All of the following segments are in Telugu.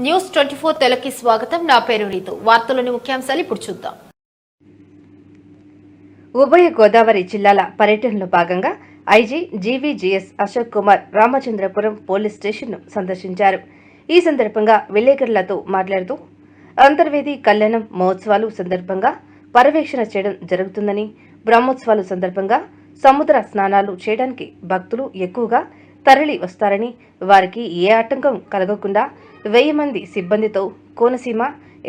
న్యూస్ 24 తెలుగుకి స్వాగతం. నా పేరు రీతు. వార్తలోని ముఖ్యాంశాలు ఇప్పుడు చూద్దాం. ఉభయ గోదావరి జిల్లాల పర్యటనలో భాగంగా ఐజీ జీవీజీఎస్ అశోక్ కుమార్ రామచంద్రపురం పోలీస్ స్టేషన్ను సందర్శించారు. ఈ సందర్భంగా విలేకరులతో మాట్లాడుతూ అంతర్వేది కళ్యాణం మహోత్సవాలు సందర్భంగా పర్యవేక్షణ చేయడం జరుగుతుందని, బ్రహ్మోత్సవాలు సందర్భంగా సముద్ర స్నానాలు చేయడానికి భక్తులు ఎక్కువగా తరలి వస్తారని, వారికి ఏ ఆటంకం కలగకుండా 1000 మంది సిబ్బందితో కోనసీమ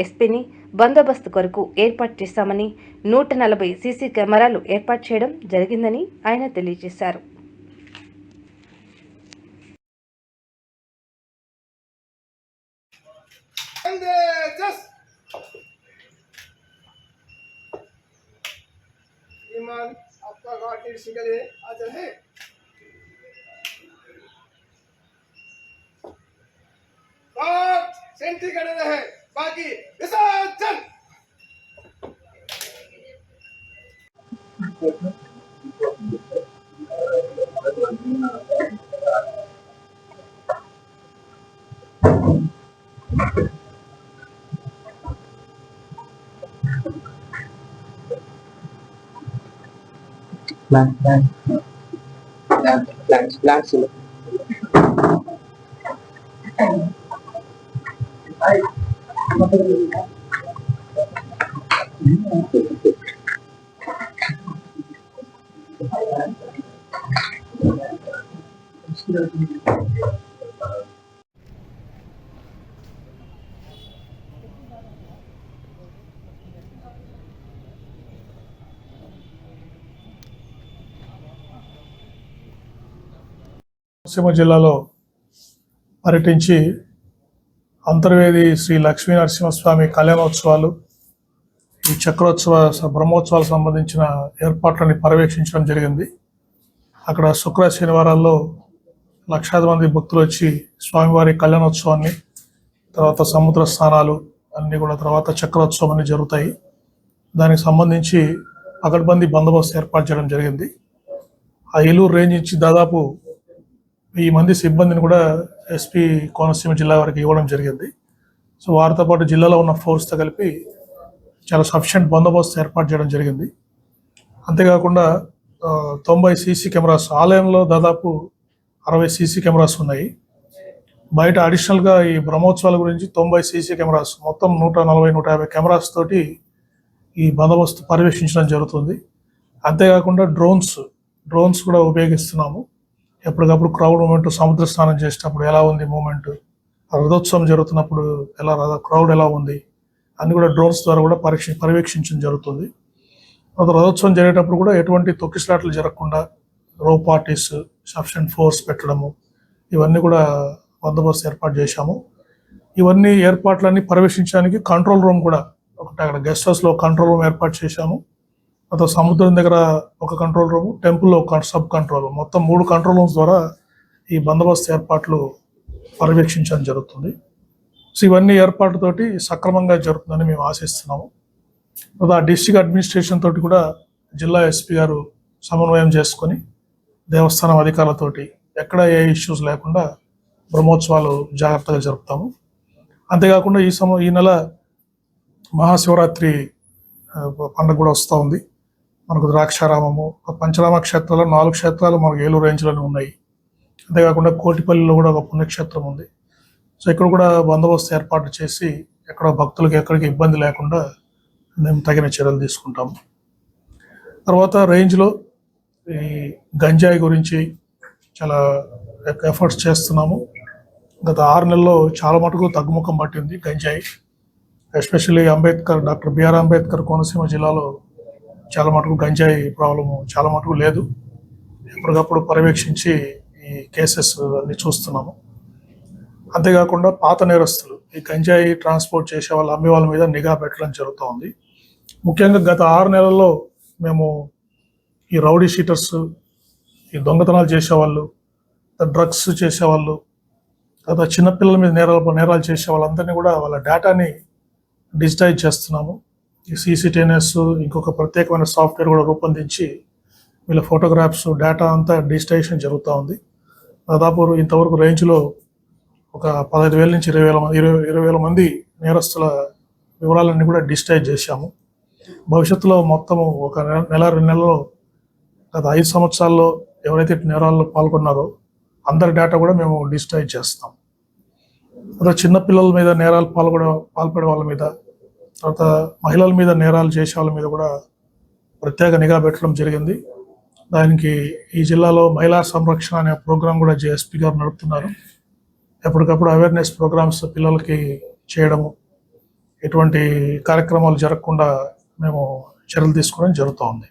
ఎస్పీని బందోబస్తు కొరకు ఏర్పాటు చేశామని, 140 సీసీ కెమెరాలు ఏర్పాటు చేయడం జరిగిందని ఆయన తెలియజేశారు. सेंट्री खड़े रहे, बाकी विसर्जन। Plants. కోనసీమ జిల్లాలో పర్యటించి అంతర్వేది శ్రీ లక్ష్మీ నరసింహస్వామి కళ్యాణోత్సవాలు, ఈ చక్రోత్సవ బ్రహ్మోత్సవాలకు సంబంధించిన ఏర్పాట్లని పర్యవేక్షించడం జరిగింది. అక్కడ శుక్ర శనివారాల్లో లక్షాది మంది భక్తులు వచ్చి స్వామివారి కళ్యాణోత్సవాన్ని, తర్వాత సముద్ర స్నానాలు అన్నీ కూడా, తర్వాత చక్రోత్సవం అన్నీ జరుగుతాయి. దానికి సంబంధించి పకడ్బందీ బందోబస్తు ఏర్పాటు చేయడం జరిగింది. ఆ ఏలూరు రేంజ్ నుంచి దాదాపు 1000 మంది సిబ్బందిని కూడా ఎస్పీ కోనసీమ జిల్లా వారికి ఇవ్వడం జరిగింది. సో వారితో పాటు జిల్లాలో ఉన్న ఫోర్స్తో కలిపి చాలా సఫిషియెంట్ బందోబస్తు ఏర్పాటు చేయడం జరిగింది. అంతేకాకుండా 90 సీసీ కెమెరాస్, ఆలయంలో దాదాపు 60 సీసీ కెమెరాస్ ఉన్నాయి. బయట అడిషనల్గా ఈ బ్రహ్మోత్సవాల గురించి 90 సీసీ కెమెరాస్, మొత్తం 140-150 కెమెరాస్ తోటి ఈ బందోబస్తు పర్యవేక్షించడం జరుగుతుంది. అంతేకాకుండా డ్రోన్స్ కూడా ఉపయోగిస్తున్నాము. ఎప్పటికప్పుడు క్రౌడ్ మూమెంట్, సముద్ర స్నానం చేసేటప్పుడు ఎలా ఉంది మూమెంట్, రథోత్సవం జరుగుతున్నప్పుడు క్రౌడ్ ఎలా ఉంది అన్ని కూడా డ్రోన్స్ ద్వారా కూడా పర్యవేక్షించడం జరుగుతుంది. రథోత్సవం జరిగేటప్పుడు కూడా ఎటువంటి తొక్కిసలాట్లు జరగకుండా రో పార్టీస్, సఫిషియెంట్ ఫోర్స్ పెట్టడము, ఇవన్నీ కూడా బందోబస్తు ఏర్పాటు చేశాము. ఇవన్నీ ఏర్పాట్లన్నీ పర్యవేక్షించడానికి కంట్రోల్ రూమ్ కూడా ఒకటి, అక్కడ గెస్ట్ హౌస్లో కంట్రోల్ రూమ్ ఏర్పాటు చేశాము. తర్వాత సముద్రం దగ్గర ఒక కంట్రోల్ రూమ్, టెంపుల్లో ఒక సబ్ కంట్రోల్ రూమ్, మొత్తం 3 కంట్రోల్ రూమ్స్ ద్వారా ఈ బందోబస్తు ఏర్పాట్లు పర్యవేక్షించడం జరుగుతుంది. సో ఇవన్నీ ఏర్పాటుతోటి సక్రమంగా జరుగుతుందని మేము ఆశిస్తున్నాము. తర్వాత డిస్ట్రిక్ట్ అడ్మినిస్ట్రేషన్ తోటి కూడా జిల్లా ఎస్పీ గారు సమన్వయం చేసుకొని దేవస్థానం అధికారులతోటి ఎక్కడ ఏ ఇష్యూస్ లేకుండా బ్రహ్మోత్సవాలు జాగ్రత్తగా జరుపుతాము. అంతేకాకుండా ఈ నెల మహాశివరాత్రి పండుగ కూడా వస్తూ ఉంది. మనకు ద్రాక్షారామము, పంచరామ క్షేత్రాలు 4 క్షేత్రాలు మనకు ఏలూరు రేంజ్లోనే ఉన్నాయి. అంతేకాకుండా కోటిపల్లిలో కూడా ఒక పుణ్యక్షేత్రం ఉంది. సో ఇక్కడ కూడా బందోబస్తు ఏర్పాటు చేసి ఎక్కడ భక్తులకు ఎక్కడికి ఇబ్బంది లేకుండా మేము తగిన చర్యలు తీసుకుంటాము. తర్వాత రేంజ్లో ఈ గంజాయి గురించి చాలా ఎఫర్ట్స్ చేస్తున్నాము. గత 6 నెలల్లో చాలా మటుకు తగ్గుముఖం పట్టింది గంజాయి. Especially doctor B R Ambedkar Konaseema జిల్లాలో చాలా మటుకు గంజాయి ప్రాబ్లము చాలా మటుకు లేదు. ఎప్పటికప్పుడు పర్యవేక్షించి ఈ కేసెస్ అన్ని చూస్తున్నాము. అంతేకాకుండా పాత నేరస్తులు, ఈ గంజాయి ట్రాన్స్పోర్ట్ చేసే వాళ్ళు, అమ్మే వాళ్ళ మీద నిఘా పెట్టడం జరుగుతూ ఉంది. ముఖ్యంగా గత 6 నెలల్లో మేము ఈ రౌడీ షీటర్స్, ఈ దొంగతనాలు చేసేవాళ్ళు, డ్రగ్స్ చేసేవాళ్ళు, తర్వాత చిన్నపిల్లల మీద నేరాలు చేసే వాళ్ళందరినీ కూడా వాళ్ళ డేటాని డిజిటైజ్ చేస్తున్నాము. ఈ CCTNS ఇంకొక ప్రత్యేకమైన సాఫ్ట్వేర్ కూడా రూపొందించి వీళ్ళ ఫోటోగ్రాఫ్స్, డేటా అంతా డిజిటైజేషన్ జరుగుతూ ఉంది. దాదాపు ఇంతవరకు రేంజ్లో ఒక 15,000 నుంచి 20,000 మంది నేరస్తుల వివరాలన్నీ కూడా డిజిటైజ్ చేశాము. భవిష్యత్తులో మొత్తము ఒక నెల 2 నెలల్లో గత 5 సంవత్సరాల్లో ఎవరైతే నేరాల్లో పాల్గొన్నారో అందరి డేటా కూడా మేము డిజిటైజ్ చేస్తాం. తర్వాత చిన్నపిల్లల మీద నేరాలు పాల్పడే వాళ్ళ మీద, తర్వాత మహిళల మీద నేరాలు చేసే వాళ్ళ మీద కూడా ప్రత్యేక నిఘా పెట్టడం జరిగింది. దానికి ఈ జిల్లాలో మహిళా సంరక్షణ అనే ప్రోగ్రాం కూడా జేఎస్పీ గారు నడుపుతున్నారు. ఎప్పటికప్పుడు అవేర్నెస్ ప్రోగ్రామ్స్ పిల్లలకి చేయడము, ఎటువంటి కార్యక్రమాలు జరగకుండా మేము చర్యలు తీసుకోవడం జరుగుతూ ఉంది.